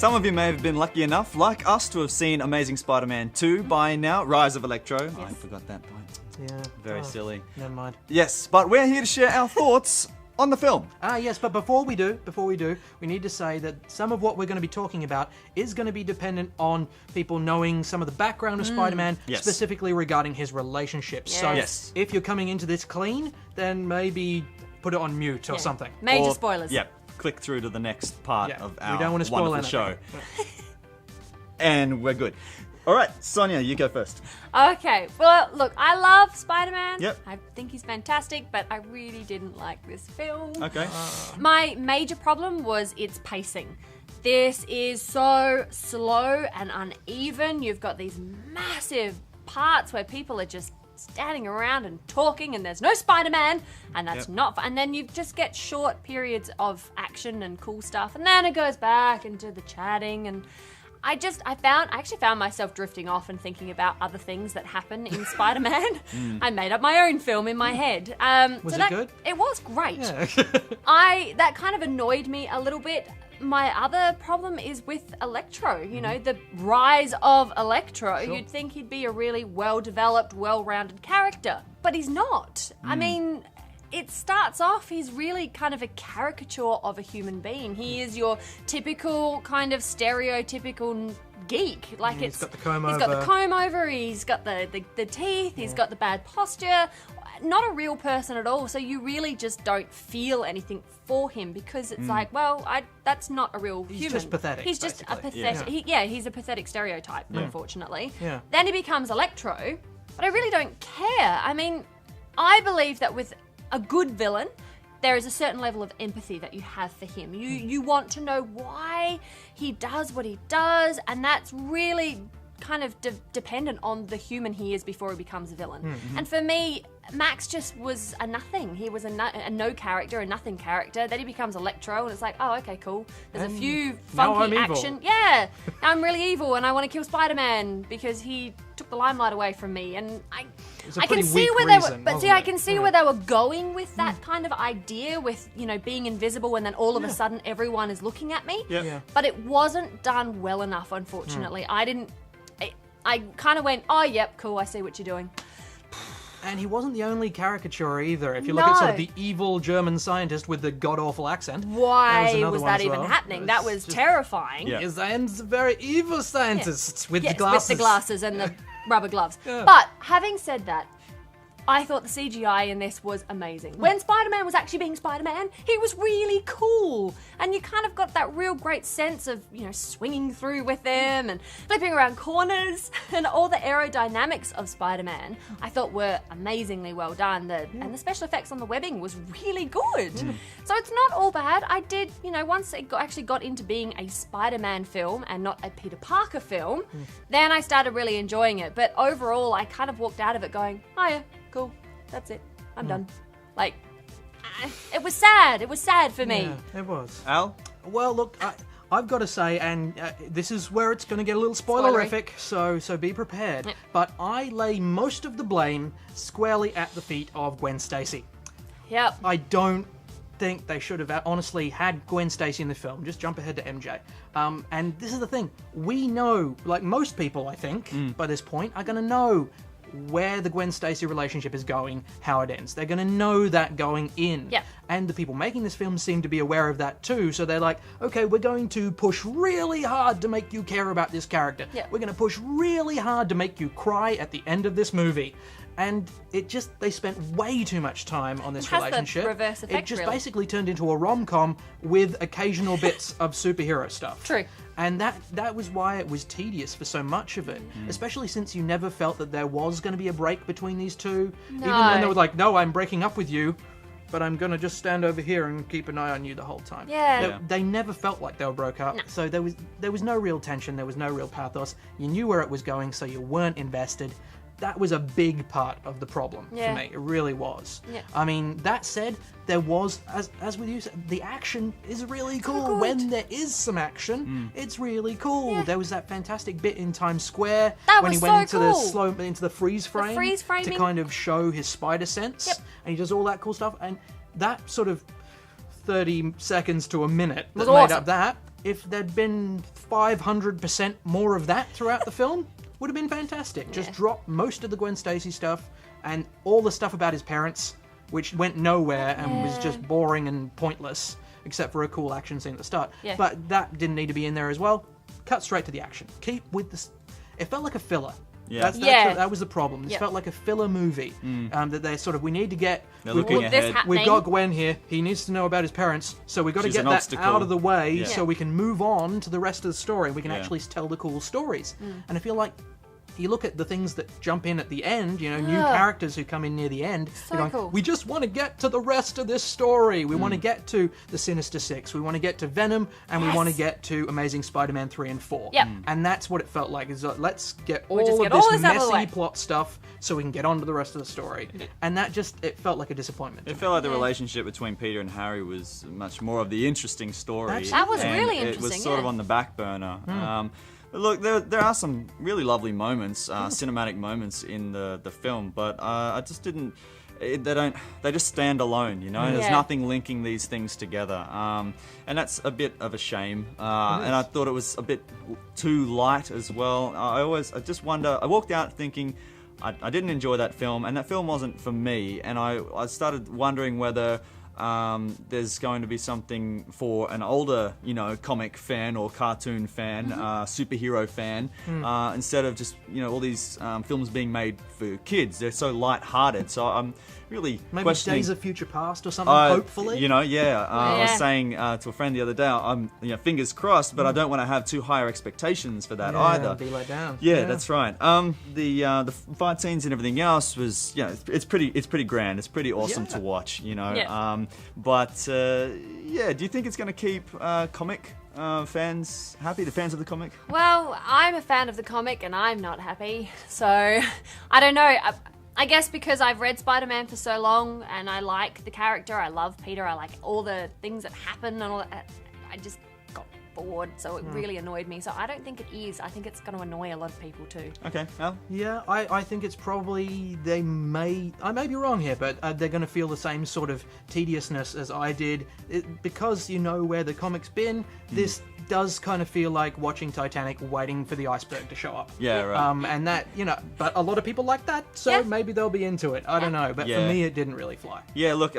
Some of you may have been lucky enough, like us, to have seen Amazing Spider-Man 2 by now, Rise of Electro. Yes. I forgot that point. Yeah. Very silly. Never mind. Yes, but we're here to share our thoughts on the film. Yes, but before we do, we need to say that some of what we're going to be talking about is going to be dependent on people knowing some of the background of Spider-Man, specifically regarding his relationships. Yes. So if you're coming into this clean, then maybe put it on mute or something. Major spoilers. Yep. Click through to the next part of our we don't want to spoil wonderful anything. show. And we're good. All right, Sonya, you go first. Okay, well, look, I love Spider-Man. Yep. I think he's fantastic, but I really didn't like this film. Okay. My major problem was its pacing. This is so slow and uneven. You've got these massive parts where people are just standing around and talking, and there's no Spider-Man, and that's not fun. And then you just get short periods of action and cool stuff, and then it goes back into the chatting, and I actually found myself drifting off and thinking about other things that happen in Spider-Man. I made up my own film in my head. Was it good? It was great. Yeah. That kind of annoyed me a little bit. My other problem is with Electro, you know, the rise of Electro. Sure. You'd think he'd be a really well-developed, well-rounded character, but he's not. I mean, it starts off, he's really kind of a caricature of a human being. He is your typical kind of stereotypical geek. Like he's got the comb over. He's got the comb over, he's got the teeth, he's got the bad posture. Not a real person at all, so you really just don't feel anything for him because it's like, well, that's not a real human. He's just pathetic. He's just a basically. pathetic. He's a pathetic stereotype, unfortunately. Yeah. Then he becomes Electro, but I really don't care. I mean, I believe that with a good villain, there is a certain level of empathy that you have for him. You want to know why he does what he does, and that's really kind of dependent on the human he is before he becomes a villain. And for me, Max just was a nothing. He was a no character, a nothing character. Then he becomes Electro, and it's like, oh, okay, cool. There's a few funky action. Yeah, I'm really evil, and I want to kill Spider-Man because he took the limelight away from me. And I can see where they were, but see, I can see where they were going with that kind of idea, with being invisible, and then all of a sudden everyone is looking at me. But it wasn't done well enough, unfortunately. I kind of went, oh, yep, cool, I see what you're doing. And he wasn't the only caricature either. If you look at sort of the evil German scientist with the god-awful accent. Why was that even happening? That was terrifying. Yeah. He's a very evil scientist with the glasses. With the glasses and the rubber gloves. But having said that, I thought the CGI in this was amazing. When Spider-Man was actually being Spider-Man, he was really cool. And you kind of got that real great sense of, swinging through with them and flipping around corners. And all the aerodynamics of Spider-Man, I thought were amazingly well done. And the special effects on the webbing was really good. So it's not all bad. I did, once it actually got into being a Spider-Man film and not a Peter Parker film, then I started really enjoying it. But overall, I kind of walked out of it going, oh yeah, cool, that's it, I'm done. Like, it was sad. It was sad for me. Yeah, it was. Al? Well, look, I've got to say, and this is where it's going to get a little spoilerific, so be prepared. Yep. But I lay most of the blame squarely at the feet of Gwen Stacy. Yep. I don't think they should have honestly had Gwen Stacy in the film. Just jump ahead to MJ. And this is the thing. We know, like most people, I think, by this point, are going to know where the Gwen Stacy relationship is going, how it ends. They're going to know that going in. Yep. And the people making this film seem to be aware of that too, so they're like, okay, we're going to push really hard to make you care about this character. Yep. We're going to push really hard to make you cry at the end of this movie. And they spent way too much time on this relationship. The reverse effect, it just basically turned into a rom-com with occasional bits of superhero stuff. True. And that was why it was tedious for so much of it, especially since you never felt that there was going to be a break between these two. No. Even when they were like, no, I'm breaking up with you, but I'm going to just stand over here and keep an eye on you the whole time. Yeah. They never felt like they were broke up, so there was no real tension, there was no real pathos. You knew where it was going, so you weren't invested. That was a big part of the problem for me. It really was. Yeah. I mean, that said, there was, as with you said, the action is really cool. When there is some action, it's really cool. Yeah. There was that fantastic bit in Times Square when he went into the freeze frame to kind of show his spider sense, and he does all that cool stuff. And that sort of 30 seconds to a minute that made up that if there'd been 500% more of that throughout the film, would have been fantastic. Just drop most of the Gwen Stacy stuff and all the stuff about his parents, which went nowhere and was just boring and pointless, except for a cool action scene at the start. Yeah. But that didn't need to be in there as well. Cut straight to the action. Keep with this. It felt like a filler. Yeah. That was the problem. This felt like a filler movie. That they sort of, we need to get... They're looking ahead. We've got Gwen here. He needs to know about his parents. So we've got to get that obstacle. out of the way so we can move on to the rest of the story. We can actually tell the cool stories. And I feel like you look at the things that jump in at the end, you know, new characters who come in near the end. So going, cool. we just want to get to the rest of this story. We want to get to the Sinister Six. We want to get to Venom, and we want to get to Amazing Spider-Man 3 and 4. Yep. And that's what it felt like. Is like, let's get all just of get this all this out of the way. messy plot stuff so we can get on to the rest of the story. And that just, it felt like a disappointment. It felt like the relationship between Peter and Harry was much more of the interesting story. That was and really it interesting, was sort of on the back burner. But look, there are some really lovely moments, cinematic moments in the film, but I just didn't. They just stand alone, you know. There's nothing linking these things together, and that's a bit of a shame. And I thought it was a bit too light as well. I just wonder. I walked out thinking I didn't enjoy that film, and that film wasn't for me. And I started wondering whether there's going to be something for an older, you know, comic fan or cartoon fan, superhero fan, instead of just, you know, all these films being made for kids. They're so light-hearted. So I'm really Maybe questioning. Days of Future Past or something, hopefully. You know, I was saying to a friend the other day, I'm, you know, fingers crossed, but I don't want to have too higher expectations for that either. Be let down. Yeah, that's right. The fight scenes and everything else was, you know, it's pretty grand. It's pretty awesome to watch, you know. Yeah. Do you think it's going to keep comic fans happy? The fans of the comic? Well, I'm a fan of the comic and I'm not happy. So, I don't know. I guess because I've read Spider-Man for so long and I like the character, I love Peter, I like all the things that happen and all that, I just got bored, so it really annoyed me. So I don't think it is. I think it's going to annoy a lot of people too. Okay, Al? Yeah, I think it's probably, I may be wrong here, but they're going to feel the same sort of tediousness as I did. Because you know where the comic's been, this does kind of feel like watching Titanic waiting for the iceberg to show up. Yeah, right. And that, you know, but a lot of people like that, so maybe they'll be into it. I don't know, but for me it didn't really fly. Yeah, look,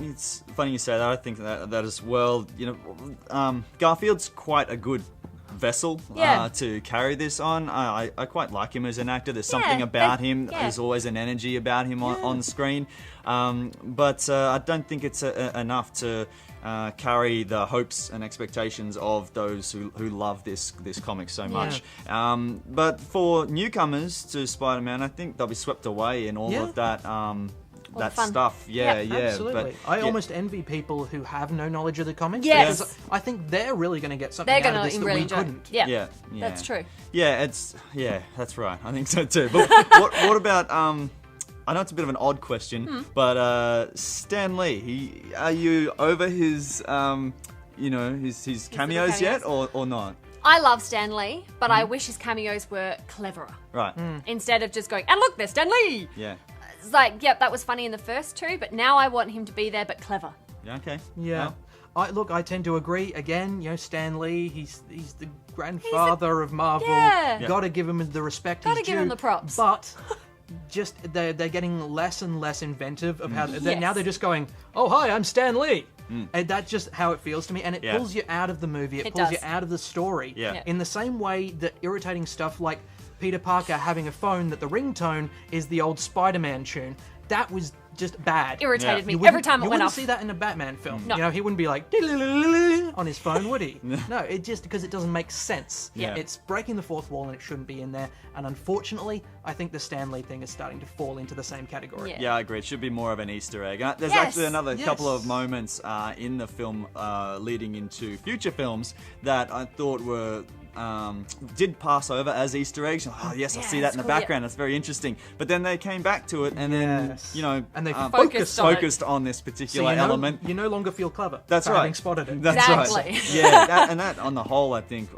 it's funny you say that. I think that as well. You know, Garfield's quite a good vessel to carry this on. I quite like him as an actor. There's something about him. There's always an energy about him on screen. But I don't think it's enough to carry the hopes and expectations of those who love this comic so much. But for newcomers to Spider-Man, I think they'll be swept away in all of that that stuff. Absolutely. But I almost envy people who have no knowledge of the comics. Yes. Because I think they're really going to get something They're out of going this to that really we enjoy couldn't. it. Yeah, that's true. Yeah, that's right. I think so too. But what about I know it's a bit of an odd question, but Stan Lee, are you over his his cameos yet or not? I love Stan Lee, but I wish his cameos were cleverer. Right. Instead of just going, and look, there's Stan Lee! Yeah. It's like, yep, that was funny in the first two, but now I want him to be there, but clever. Yeah, okay. Yeah. I tend to agree. Again, you know, Stan Lee, he's the grandfather of Marvel. Yeah. Gotta give him the respect he's due. Gotta give him the props. But just they're getting less and less inventive of how now they're just going, oh hi, I'm Stan Lee. And that's just how it feels to me, and it pulls you out of the movie. It pulls you out of the story. In the same way that irritating stuff like Peter Parker having a phone that the ringtone is the old Spider-Man tune. That was just bad. Irritated me every time it went off. You wouldn't see that in a Batman film. No. You know, he wouldn't be like on his phone, would he? No, it just because it doesn't make sense. Yeah. It's breaking the fourth wall and it shouldn't be in there. And unfortunately, I think the Stan Lee thing is starting to fall into the same category. Yeah, I agree. It should be more of an Easter egg. There's actually another couple of moments in the film leading into future films that I thought were did pass over as Easter eggs. Oh yes, I see that in the background. That's very interesting. But then they came back to it, and then and they focused on this particular element. You no longer feel clever. That's for right. Having spotted it. That's exactly. right. Yeah, that on the whole, I think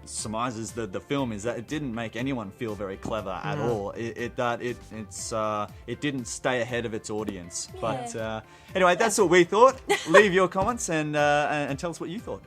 surmises the film is that it didn't make anyone feel very clever at all. It didn't stay ahead of its audience. Yeah. But anyway, that's what we thought. Leave your comments and tell us what you thought.